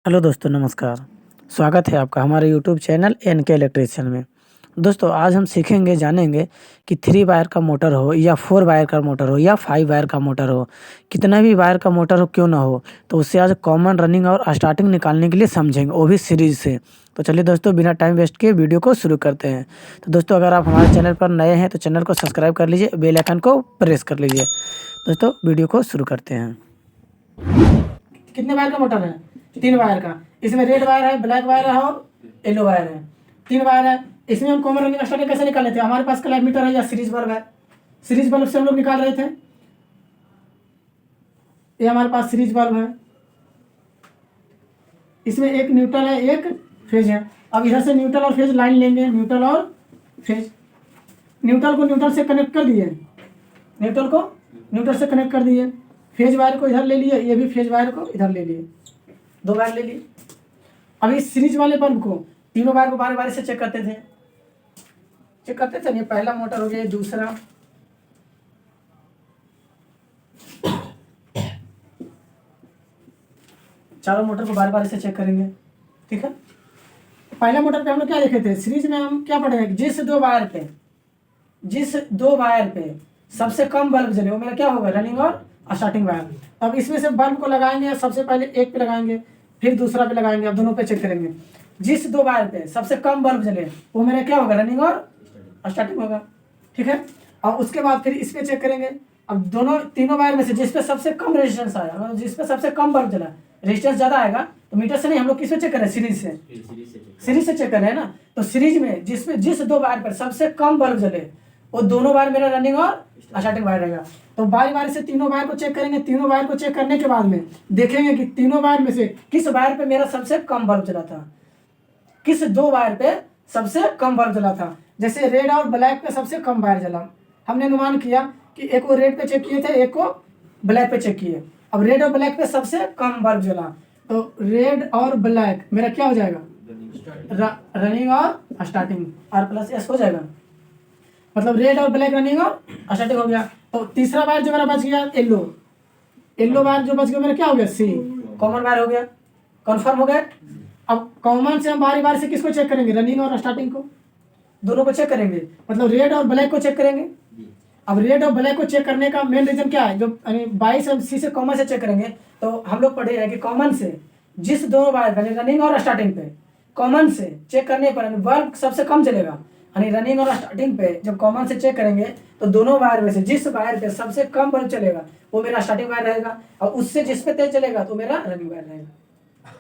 Hello दोस्तों, नमस्कार। स्वागत है आपका हमारे यूट्यूब चैनल एनके इलेक्ट्रीशियन में। दोस्तों, आज हम सीखेंगे, जानेंगे कि 3 वायर का मोटर हो या 4 वायर का मोटर हो या 5 वायर का मोटर हो, कितना भी वायर का मोटर हो क्यों ना हो, तो उससे आज कॉमन, रनिंग और स्टार्टिंग निकालने के लिए समझेंगे, वो भी सीरीज़ से। तो चलिए दोस्तों, बिना टाइम वेस्ट किए वीडियो को शुरू करते हैं। तो दोस्तों, अगर आप हमारे चैनल पर नए हैं तो चैनल को सब्सक्राइब कर लीजिए, बेल आइकन को प्रेस कर लीजिए। दोस्तों, वीडियो को शुरू करते हैं। कितने वायर का मोटर है? 3 वायर का। इसमें रेड वायर है, ब्लैक वायर है और येलो वायर है। 3 वायर है। इसमें हम कॉमन रनिंग स्टार्टिंग कैसे निकाल लेते हैं? हमारे पास क्लैप मीटर है या सीरीज बल्ब है। सीरीज बल्ब से हम लोग निकाल रहे थे। ये हमारे पास सीरीज बल्ब है। इसमें एक न्यूट्रल है, एक फेज है। अब इधर से न्यूट्रल और फेज लाइन लेंगे, न्यूट्रल और फेज। न्यूट्रल को न्यूट्रल से कनेक्ट कर दिए, न्यूट्रल को न्यूट्रल से कनेक्ट कर दिए। फेज वायर को इधर ले लिए, ये भी फेज वायर को इधर ले लिए, 2 वायर ले लिए। अब इस सीरीज वाले बल्ब को तीनों वायर को बारी बारी से चेक करते थे। ये पहला मोटर हो गया, ये दूसरा, चारों मोटर को बारी बारी से चेक करेंगे। ठीक है। पहला मोटर पे हम लोग क्या देखे थे? सीरीज में हम क्या पढ़े हैं? जिस दो वायर पे सबसे कम बल्ब जले वो मेरा क्या होगा? रनिंग और स्टार्टिंग वायर। अब इसमें से बल्ब को लगाएंगे, सबसे पहले एक पे लगाएंगे, फिर दूसरा पे लगाएंगे। अब दोनों पे चेक करेंगे। जिस 2 वायर पे सबसे कम बल्ब जले वो मेरा क्या होगा? रनिंग और स्टार्टिंग होगा। ठीक है। और उसके बाद फिर इस पे चेक करेंगे। अब तीनों वायर में से जिस पे सबसे कम रेजिस्टेंस आया, मतलब जिस पे सबसे कम बल्ब जला, रेजिस्टेंस ज्यादा आएगा तो मीटर से नहीं, हम लोग किस पे चेक कर रहे हैं? सीरीज से चेक कर रहे हैं ना। तो सीरीज में जिस 2 वायर पर सबसे कम बल्ब जले वो दोनों वायर मेरा रनिंग और स्टार्टिंग वायर रहेगा। तो बारी बारी से तीनों वायर को चेक करेंगे। तीनों वायर को चेक करने के बाद में देखेंगे कि तीनों वायर में से किस वायर पे मेरा सबसे कम बल्ब जला था, किस 2 वायर पे सबसे कम बल्ब जला था। जैसे रेड और ब्लैक पे सबसे कम वायर जला, हमने अनुमान किया कि एक को रेड पे चेक किए थे, एक को ब्लैक पे चेक किए। अब रेड और ब्लैक पे सबसे कम बल्ब जला, तो रेड और ब्लैक मेरा क्या हो जाएगा? रनिंग और स्टार्टिंग, R+S हो जाएगा। मतलब रेड और ब्लैक रनिंग और स्टार्टिंग हो गया। तो तीसरा वायर जो मेरा बच गया येलो वायर जो बच गया मेरा क्या हो गया? C, कॉमन वायर हो गया। कंफर्म हो गया। अब कॉमन से हम बारी बारी से किसको चेक करेंगे? रनिंग और स्टार्टिंग को, दोनों को चेक करेंगे। मतलब रेड और ब्लैक को चेक करेंगे। अब रेड और ब्लैक को चेक करने का मेन रीजन क्या है? जो 22 हम C से कॉमन से चेक करेंगे, तो हम लोग पढ़े हैं कि कॉमन से जिस 2 वायर रनिंग और स्टार्टिंग पे कॉमन से चेक करने पर बल्ब सबसे कम चलेगा। यानी रनिंग और स्टार्टिंग पे जब कॉमन से चेक करेंगे तो दोनों वायर में से जिस वायर पे सबसे कम बल्ब चलेगा वो मेरा स्टार्टिंग वायर रहेगा, और उससे जिस पे तेज चलेगा तो मेरा रनिंग वायर रहेगा।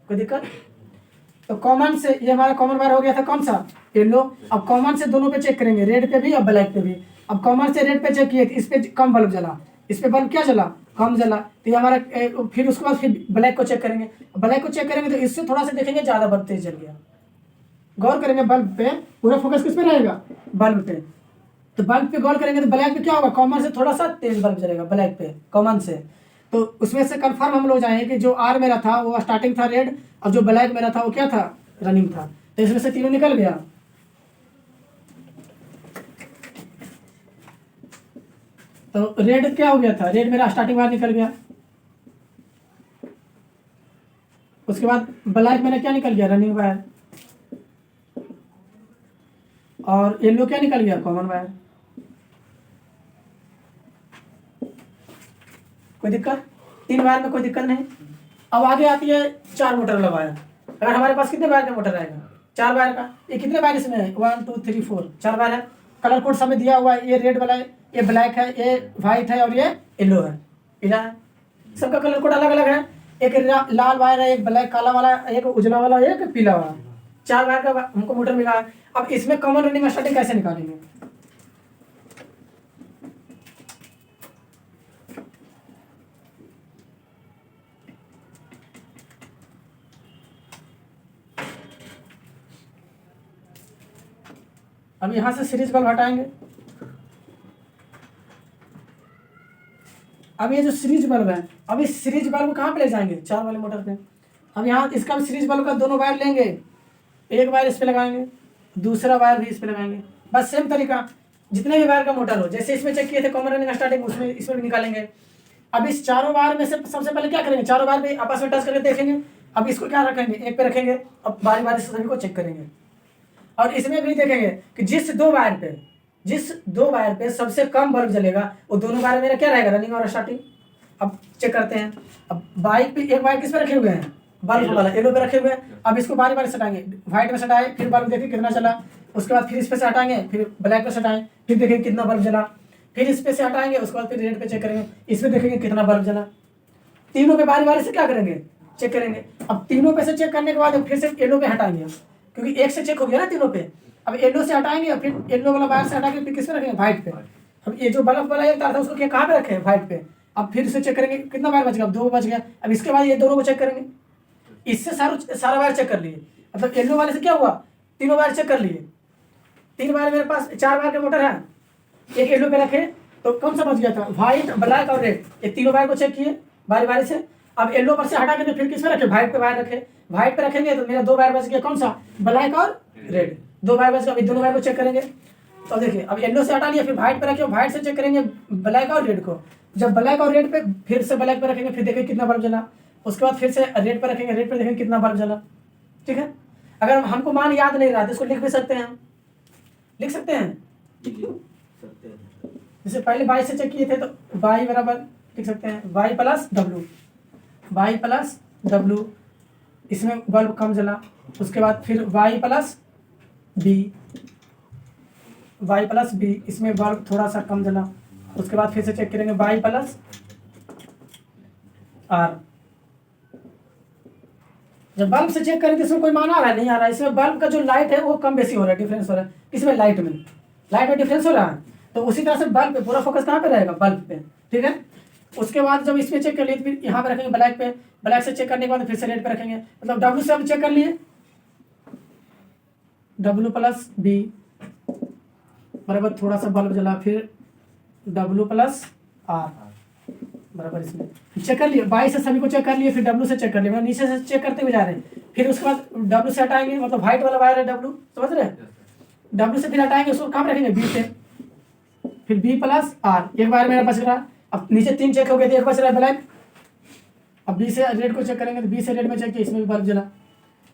कोई दिक्कत? तो कॉमन से ये हमारा कॉमन वायर हो गया था कौन सा? येलो। अब कॉमन से दोनों पे चेक करेंगे, रेड पे भी और ब्लैक पे भी। अब कॉमन से रेड पे चेक किए, इस पे कम बल्ब जला, इस पे बल्ब क्या जला? कम जला। तो ये हमारा फिर उसके बाद फिर ब्लैक को चेक करेंगे। ब्लैक को चेक करेंगे तो इससे थोड़ा सा देखेंगे ज्यादा बल्ब तेज जल गया। गौर करेंगे बल्ब पे, पूरा फोकस किस पे रहेगा? बल्ब पे। तो बल्ब पे गौर करेंगे तो ब्लैक पे क्या होगा? कॉमन से थोड़ा सा तेज बल्ब जलेगा ब्लैक पे, कॉमन से। तो उसमें से कंफर्म हम लोग जाएंगे कि जो R मेरा था वो स्टार्टिंग था रेड, और जो ब्लैक मेरा था वो क्या था? रनिंग था। तो इसमें से तीनों निकल गया। तो रेड क्या हो गया था? रेड मेरा स्टार्टिंग वायर निकल गया। उसके बाद ब्लैक मेरा क्या निकल गया? Running wire. और येलो क्या निकल गया? Common wire. कोई दिक्कत? 3 वायर में कोई दिक्कत नहीं। अब आगे आती है 4 मोटर वाला वायर। अगर हमारे पास कितने वायर का मोटर आएगा? 4 वायर का। ये कितने वायर इसमें है? 1 2 3 4, 4 वायर है। कलर कोड सब में दिया हुआ है। ये रेड वाला है, ये ब्लैक है, ये व्हाइट है और ये येलो है, पीला है। सबका कलर कोड अलग अलग है। एक लाल वायर है, एक ब्लैक काला वाला, एक उजला वाला, एक पीला वाला। 4 वायर का हमको मोटर मिला है। अब इसमें कॉमन रनिंग स्टार्टिंग कैसे निकालेंगे? अब यहां से सीरीज बल्ब हटाएंगे। अब ये जो सीरीज बल्ब है, अब इस सीरीज बल्ब कहाँ पे ले जाएंगे? 4 वाले मोटर पे। अब यहाँ इसका भी सीरीज बल्ब का दोनों वायर लेंगे, एक वायर इस पे लगाएंगे, दूसरा वायर भी इस पे लगाएंगे। बस सेम तरीका, जितने भी वायर का मोटर हो, जैसे इसमें चेक किए थे कॉमन रनिंग स्टार्टिंग, उसमें इसमें भी निकालेंगे। अब इस चारों वायर में से सबसे पहले क्या करेंगे? चारों वायर भी आपस में टच करके देखेंगे। अब इसको क्या रखेंगे, एक पे रखेंगे, अब बारी बारी से सभी को चेक करेंगे। और इसमें भी देखेंगे कि जिस दो वायर पे सबसे कम बल्ब जलेगा वो दोनों वायर मेरा क्या रहेगा, रनिंग और स्टार्टिंग। अब चेक करते हैं। अब बाइक पे एक वायर किस पे रखे हुए हैं, बल्ब वाला येलो पे रखे हुए हैं। अब इसको बारी बारी सटाएंगे, व्हाइट में सटाए, फिर बल्ब देखिए कितना चला, उसके बाद फिर इस पे से हटाएंगे, फिर ब्लैक पे सटाएं, फिर देखेंगे कितना बल्ब जला, फिर इस पे से हटाएंगे, उसके बाद फिर रेड पे चेक करेंगे, इसमें देखेंगे कितना बल्ब जला। तीनों पे बारी बारी से क्या करेंगे, चेक करेंगे। अब तीनों पे से चेक करने के बाद फिर से येलो पे हटाएंगे, क्योंकि एक से चेक हो गया ना तीनों पे। अब येलो से हटाएंगे, फिर येलो वाला वायर से हटाएंगे, फिर किस पे रखेंगे, व्हाइट पे। अब ये जो बल्ब वाला एक तार था उसको क्या कहाँ पे रखे, व्हाइट पे। अब फिर से चेक करेंगे कितना वायर बच गया, 2 बच गया। अब इसके बाद ये दोनों को चेक करेंगे, इससे सारा वायर चेक कर लिए। मतलब येलो वाले से क्या हुआ, तीनों वायर चेक कर लिए। 3 वायर मेरे पास, 4 वायर का मोटर है, एक येलो पे रखे तो कौन सा बच गया था, व्हाइट, ब्लैक और रेड। ये तीनों वायर को चेक किए बारी बारी से। अब येलो पर से हटा के फिर किस पे रखे, व्हाइट पे वायर रखे। व्हाइट पे रखेंगे तो मेरा 2 वायर बच गया, कौन सा, ब्लैक और रेड, 2 वायर बच गया। अभी दोनों वायर को चेक करेंगे। तो देखिए अब येलो से हटा लिया, फिर व्हाइट पे रखे, व्हाइट से चेक करेंगे ब्लैक और रेड को। जब ब्लैक और रेड पे फिर से ब्लैक पे रखेंगे, फिर देखेंगे कितना बल्ब जला। उसके बाद फिर से रेड पे रखेंगे, रेड पे देखेंगे कितना बल्ब जला। ठीक है। अगर हमको मान याद नहीं रहा तो इसको लिख भी सकते हैं, लिख सकते हैं। जैसे पहले वाई से चेक किए थे तो वाई बराबर लिख सकते हैं वाई प्लस डब्लू, इसमें बल्ब कम जला। उसके बाद फिर वाई प्लस बी, इसमें बल्ब थोड़ा सा कम जला। उसके बाद फिर से चेक करेंगे वाई प्लस आर। जब बल्ब से चेक करें तो इसमें कोई मान आ रहा है, नहीं आ रहा है। इसमें बल्ब का जो लाइट है वो कम बेसी हो रहा है, डिफरेंस हो रहा है। इसमें लाइट में डिफरेंस हो रहा है। तो उसी तरह से बल्ब पे पूरा फोकस कहाँ पे रहेगा, बल्ब पे। ठीक है। उसके बाद जब इसमें चेक कर लिए तो फिर यहाँ पे रखेंगे ब्लैक पे, ब्लैक से चेक करने के बाद फिर से रेड पे रखेंगे। मतलब डब्ल्यू से हम चेक कर लिए, डब्ल्यू प्लस बी बराबर थोड़ा सा बल्ब जला, फिर डब्ल्यू प्लस आर बराबर इसमें चेक कर लिए। बाई से सभी को चेक कर लिए, फिर डब्ल्यू से चेक कर लिए, मतलब नीचे से चेक करते हुए जा रहे हैं। फिर उसके बाद डब्ल्यू से हटाएंगे, मतलब व्हाइट वाला वायर है डब्ल्यू, समझ रहे हैं। डब्ल्यू से फिर हटाएंगे, उसको कहाँ रखेंगे, बी पे, फिर बी प्लस आर। एक वायर मेरा बच रहा। अब नीचे 3 चेक हो गए थे, एक बच रहा है ब्लैक। अब बी से रेड को चेक करेंगे तो बी से रेड में चेक किया, इसमें भी बल्ब जला।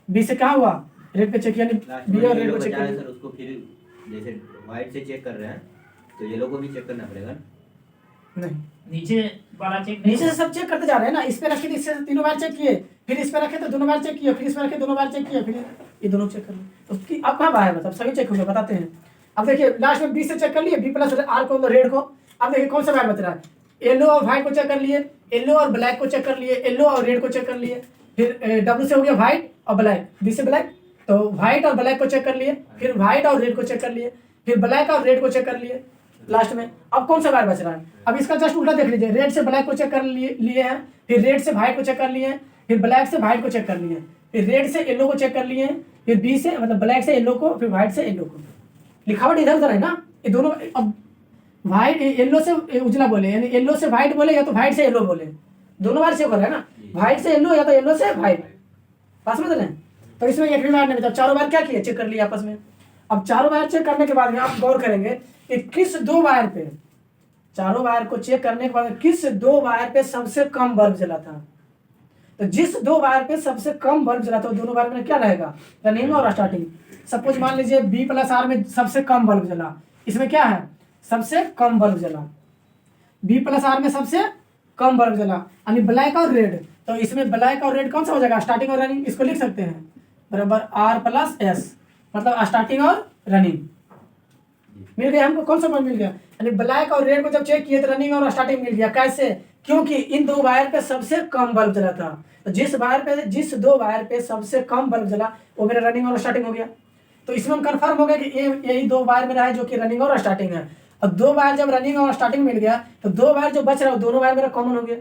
बी से कहाँ हुआ, रेड पे चेक किया, बी और रेड को चेक किया। उसको फिर जैसे व्हाइट से चेक कर रहे हैं तो येलो को भी चेक करना पड़ेगा। नहीं, नीचे वाला चेक, नीचे से सब चेक करते जा रहे हैं ना। इस पे रखे तो इससे 3 बार चेक किए, फिर इस पे रखे तो 2 बार चेक किए, फिर इस पे रखे 2 बार चेक किए, फिर ये दोनों चेक कर लिए। उसकी अब कहाँ बाहर, मतलब सभी चेक हो गए, बताते हैं। अब देखिए लास्ट में बी से चेक कर लिए, बी प्लस आर को, रेड को। अब देखिए कौन सा वायर बच रहा है, येलो और व्हाइट को चेक कर लिए, येलो और ब्लैक को चेक कर लिए, येलो और रेड को चेक कर लिए। फिर डब्ल्यू से हो गया व्हाइट और ब्लैक, बी से ब्लैक, तो व्हाइट और ब्लैक को चेक कर लिए, फिर व्हाइट और रेड को चेक कर लिए, फिर ब्लैक और रेड को चेक कर लिए लास्ट में। अब कौन सा वायर बच रहा है, अब इसका जस्ट उल्टा देख लीजिए। रेड से ब्लैक को चेक कर लिए हैं, फिर रेड से व्हाइट को चेक कर लिए हैं, फिर ब्लैक से व्हाइट को चेक कर लिए, फिर रेड से येलो को चेक कर लिए, फिर बी से मतलब ब्लैक से येलो को, फिर व्हाइट से येलो को। लिखावट इधर उधर है ना, ये दोनों। अब व्हाइट येलो से उजला बोले, यानी येलो से व्हाइट बोले, या तो व्हाइट से येलो बोले, दोनों बार चेक हो रहा है ना, व्हाइट से येलो या तो येलो से व्हाइट, पास समझ रहे हैं। तो इसमें एक भी बार नहीं बचा, चारों बार क्या किया, चेक कर लिया आपस में। अब चारों वायर चेक करने के बाद में आप गौर करेंगे कि किस 2 वायर पे, चारों वायर को चेक करने के बाद किस 2 वायर पे सबसे कम बल्ब जला था। तो जिस 2 वायर पे सबसे कम बल्ब जला था, दोनों वायर में क्या रहेगा, रनिंग और स्टार्टिंग। सपोज मान लीजिए बी प्लस आर में सबसे कम बल्ब जला, इसमें क्या है, सबसे कम बल्ब जला। बी प्लस आर में सबसे कम बल्ब जला, यानी ब्लैक और रेड। तो इसमें ब्लैक और रेड कौन सा हो जाएगा, स्टार्टिंग और रनिंग। इसको लिख सकते हैं बराबर आर प्लस एस, मतलब स्टार्टिंग और रनिंग। मिल गया हमको, कौन सा बल्ब मिल गया, यानी ब्लैक और रेड को जब चेक किए तो रनिंग और स्टार्टिंग मिल गया। कैसे, क्योंकि इन 2 वायर पे सबसे कम बल्ब जला था। तो जिस 2 वायर पे सबसे कम बल्ब जला वो मेरा रनिंग और स्टार्टिंग हो गया। तो इसमें हम कंफर्म हो गया कि यही 2 वायर मेरा है जो कि रनिंग और स्टार्टिंग है। और 2 वायर जब रनिंग और स्टार्टिंग मिल गया तो 2 वायर जो बच रहा है वो दोनों वायर मेरा कॉमन हो गया।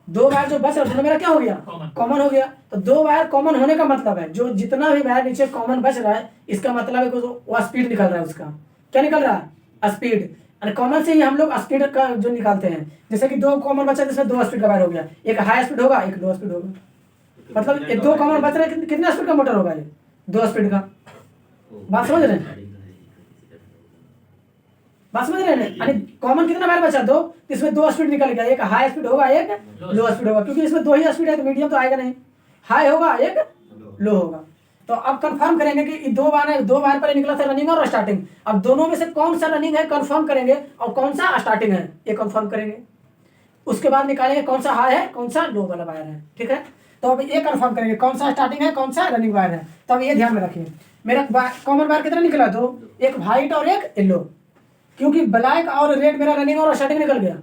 2 वायर जो बच रहा है दोनों मेरा क्या हो गया, कॉमन हो गया। तो 2 वायर कॉमन होने का मतलब है जो जितना भी वायर नीचे कॉमन बच रहा है, इसका मतलब है वो स्पीड निकल रहा है। उसका क्या निकल रहा है, स्पीड। और कॉमन से ही हम लोग स्पीड का जो निकालते हैं, जैसे कि 2 कॉमन बचा जिसमें 2 स्पीड का वायर हो गया, एक हाई स्पीड होगा, एक लो स्पीड होगा। मतलब ये 2 कॉमन बच रहे हैं, कितना स्पीड का मोटर होगा ये, 2 स्पीड का। बात समझ रहे हैं। बात समझ रहे हैं? यानी कॉमन कितना वायर बचा? दो, तो इसमें दो स्पीड निकल गया, एक हाई स्पीड होगा, एक लो स्पीड होगा, क्योंकि इसमें दो ही स्पीड है तो मीडियम तो आएगा नहीं, हाई होगा एक लो होगा। तो अब कंफर्म करेंगे कि दो बार है, दो बार पहले निकला था रनिंग और स्टार्टिंग, अब दोनों में से कौन सा रनिंग है कंफर्म करेंगे और कौन सा स्टार्टिंग है ये कंफर्म करेंगे। उसके बाद निकालेंगे कौन सा हाई है कौन सा लो वाला वायर है, ठीक है। तो अब ये कंफर्म करेंगे कौन सा स्टार्टिंग है कौन सा रनिंग वायर है। तो अब ये ध्यान में रखिए, मेरा कॉमन वायर कितना निकला? दो, एक व्हाइट और एक येलो, क्योंकि ब्लैक और रेड मेरा रनिंग और स्टार्टिंग निकल गया,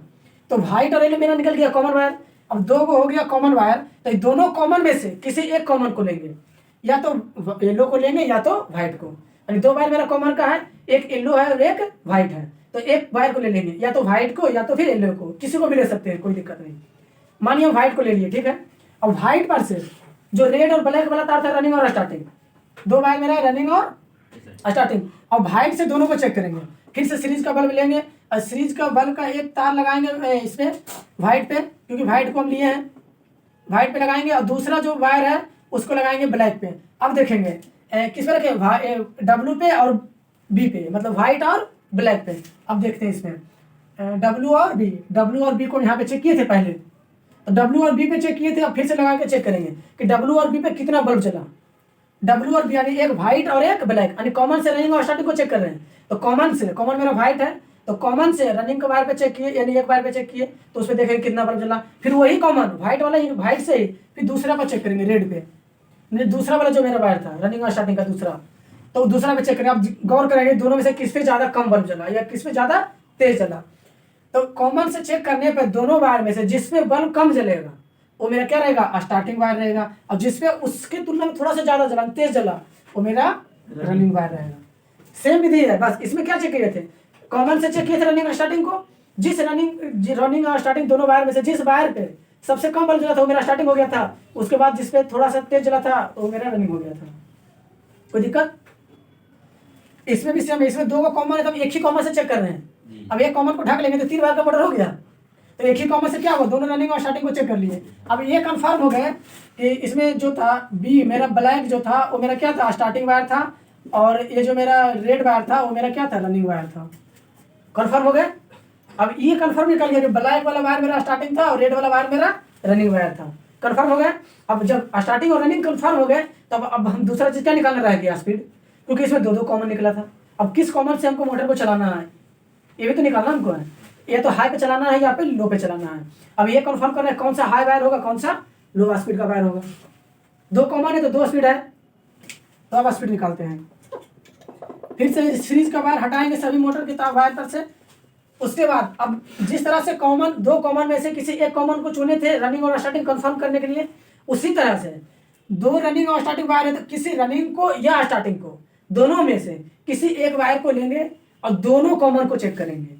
तो व्हाइट और येलो मेरा निकल गया कॉमन वायर। अब दो को हो गया कॉमन वायर, तो दोनों कॉमन में से किसी एक कॉमन को लेंगे, या तो येलो को लेंगे या तो व्हाइट को। यानी दो वायर मेरा कॉमन का है, एक येलो है और एक व्हाइट है, तो एक वायर को ले लेंगे, या तो व्हाइट को या तो फिर येलो को, किसी को भी ले सकते हैं, कोई दिक्कत नहीं। मानिए हम व्हाइट को ले लिए, ठीक है। अब व्हाइट पर से जो रेड और ब्लैक वाला तार था रनिंग और स्टार्टिंग, दो वायर मेरा रनिंग और स्टार्टिंग। अब व्हाइट से दोनों को चेक करेंगे, फिर से सीरीज का बल्ब लेंगे और सीरीज का बल्ब का एक तार लगाएंगे इसमें व्हाइट पे, क्योंकि व्हाइट को हम लिए हैं, व्हाइट पे लगाएंगे, और दूसरा जो वायर है उसको लगाएंगे ब्लैक पे। अब देखेंगे किस पे रखें? डब्लू पे और बी पे, मतलब व्हाइट और ब्लैक पे। अब देखते हैं इसमें डब्लू और बी को यहाँ पे चेक किए थे पहले, तो डब्लू और बी पे चेक किए थे, अब फिर से लगा के चेक करेंगे कि डब्लू और बी पे कितना बल्ब चला। डब्लू और बी यानी एक व्हाइट और एक ब्लैक, यानी कॉमन से रनिंग और स्टार्टिंग को चेक कर रहे हैं। तो कॉमन मेरा व्हाइट है, तो कॉमन से रनिंग के वायर पे चेक किए, यानी एक वायर पे चेक किए, तो उसमें देखेंगे कितना बल्ब जला। फिर वही कॉमन व्हाइट वाला ही, व्हाइट से ही फिर दूसरा पर चेक करेंगे, रेड पे, दूसरा वाला जो मेरा वायर था रनिंग और स्टार्टिंग का दूसरा, तो दूसरा पे चेक करेंगे। अब गौर करेंगे दोनों में से किस पे ज्यादा कम बल्ब जला या किस पे ज्यादा तेज जला। तो कॉमन से चेक करने पर दोनों वायर में से जिसपे बल्ब कम जलेगा वो मेरा क्या रहेगा? स्टार्टिंग वायर रहेगा, और जिसपे उसके तुलना में थोड़ा सा ज्यादा जला, तेज जला, वो मेरा रनिंग वायर रहेगा। सेम विधि है, बस इसमें क्या चेक किए थे? कॉमन से चेक किए थे रनिंग और स्टार्टिंग को, जिस रनिंग और स्टार्टिंग दोनों वायर में से जिस वायर पे सबसे कम बल्ब जला था वो मेरा स्टार्टिंग हो गया था, उसके बाद जिसपे थोड़ा सा तेज जला था तो वो मेरा रनिंग हो गया था। कोई दिक्कत? इसमें भी सेम है, इसमें दो को कॉमन है तो एक ही कॉमन से चेक कर रहे हैं। अब एक कॉमन को ढक लेंगे तो तीन वायर का मोटर हो गया, तो एक ही कॉमन से क्या हुआ? दोनों रनिंग और स्टार्टिंग को चेक कर लिए। अब ये कंफर्म हो गए कि इसमें जो था बी मेरा ब्लैक जो था वो मेरा क्या था? स्टार्टिंग वायर था, और ये जो मेरा रेड वायर था वो मेरा क्या था? रनिंग वायर था। कंफर्म हो गए? अब ये कंफर्म निकल गया कि ब्लैक वाला वायर मेरा स्टार्टिंग था और रेड वाला वायर मेरा रनिंग वायर था। कंफर्म हो गए? अब जब स्टार्टिंग और रनिंग कंफर्म हो गए तब अब हम दूसरा चीज क्या निकालना रह गया? स्पीड, क्योंकि इसमें दो कॉमन निकला था। अब किस कॉमन से हमको मोटर को चलाना है ये भी तो निकालना हमको है, ये तो हाई पे चलाना है या पे लो पे चलाना है। अब ये कंफर्म करना है कौन सा हाई वायर होगा कौन सा लो स्पीड का वायर होगा। दो कॉमन है तो दो स्पीड है, तो अब स्पीड निकालते हैं। फिर से सीरीज का वायर हटाएंगे सभी मोटर के वायर पर से। उसके बाद अब जिस तरह से दो कॉमन में से किसी एक कॉमन को चुने थे रनिंग और स्टार्टिंग कंफर्म करने के लिए, उसी तरह से दो रनिंग और स्टार्टिंग वायर है तो किसी रनिंग को या स्टार्टिंग को दोनों में से किसी एक वायर को लेंगे और दोनों कॉमन को चेक करेंगे।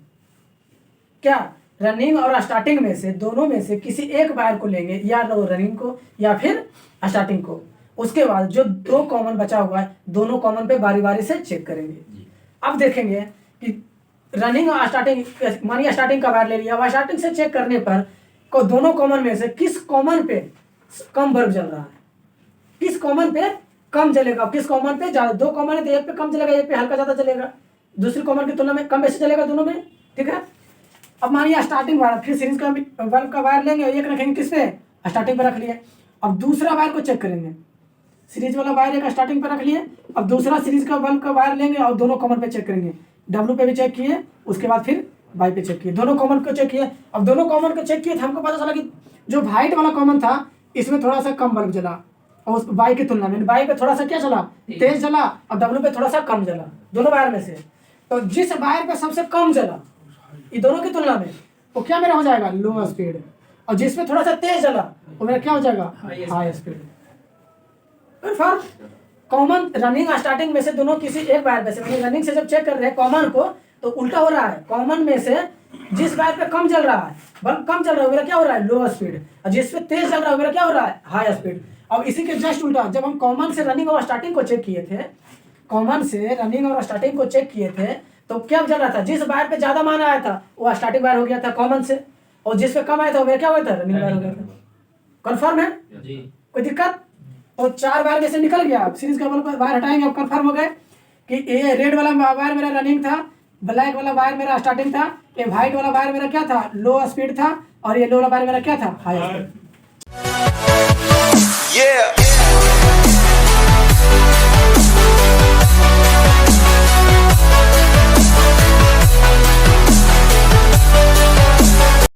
क्या? रनिंग और स्टार्टिंग में से दोनों में से किसी एक वायर को लेंगे, या रनिंग को या फिर स्टार्टिंग को। उसके बाद जो दो कॉमन बचा हुआ है दोनों कॉमन पे बारी बारी से चेक करेंगे। अब देखेंगे कि रनिंग और स्टार्टिंग, मानिए स्टार्टिंग का वायर ले लिया, वह स्टार्टिंग से चेक करने पर को दोनों कॉमन में से किस कॉमन पे कम बल्ब जल रहा है, किस कॉमन पे कम जलेगा, किस कॉमन पे ज्यादा। दो कॉमन है तो एक पे कम जलेगा, एक पे हल्का ज्यादा जलेगा, दूसरी कॉमन की तुलना में कम बेसी जलेगा दोनों में, ठीक है। अब मानिए स्टार्टिंग वायर, फिर सीरीज का बल्ब का वायर लेंगे, एक रखेंगे किस पे? स्टार्टिंग पे रख लिए। अब दूसरा वायर को चेक करेंगे, सीरीज वाला वायर एक स्टार्टिंग पे रख लिए, अब दूसरा सीरीज का बल्ब का वायर लेंगे और दोनों कॉमन पे चेक करेंगे। डब्लू पे भी चेक किए, उसके बाद फिर वाई पे चेक किए, दोनों कॉमन को चेक किए। अब दोनों कॉमन को चेक किए तो हमको पता चला कि जो व्हाइट वाला कॉमन था इसमें थोड़ा सा कम बल्ब जला, और उस वाई की तुलना में वाई पे थोड़ा सा क्या चला? तेज जला, और डब्लू पे थोड़ा सा कम जला, दोनों वायर में से। तो जिस वायर पे सबसे कम जला ये दोनों की तुलना में वो क्या मेरा हो जाएगा? लो स्पीड। और जिसमें थोड़ा सा तेज जला वो मेरा क्या हो जाएगा? High speed. Confirm? Common running starting में से दोनों किसी एक वायर में से, रनिंग से जब चेक कर रहे हैं कॉमन को तो उल्टा हो रहा है। कॉमन में से जिस वायर पे कम चल रहा है, बल्ब कम चल रहा है, मेरा क्या हो रहा है? लो स्पीड। और जिस पे तेज चल रहा है मेरा क्या हो रहा है? High speed. अब इसी के जस्ट उल्टा, जब हम कॉमन से रनिंग और स्टार्टिंग को चेक किए थे, कॉमन से रनिंग और स्टार्टिंग को चेक किए थे तो क्या चल रहा था? जिस वायर पे ज्यादा मान आया था वो स्टार्टिंग वायर हो गया था कॉमन से, और जिस पे कम आया था वो मेरा क्या हुआ था? रनिंग वायर हो गया था। कंफर्म है? कोई दिक्कत? और चार वायर में से निकल गया। अब सीरीज का बल्ब वायर हटाएंगे, अब कंफर्म हो गए कि ये रेड वाला वायर मेरा रनिंग था, ब्लैक वाला वायर मेरा स्टार्टिंग था, ये व्हाइट वाला वायर मेरा क्या था, लो स्पीड था, और ये लो वाला वायर मेरा क्या था, हाई स्पीड। Yeah.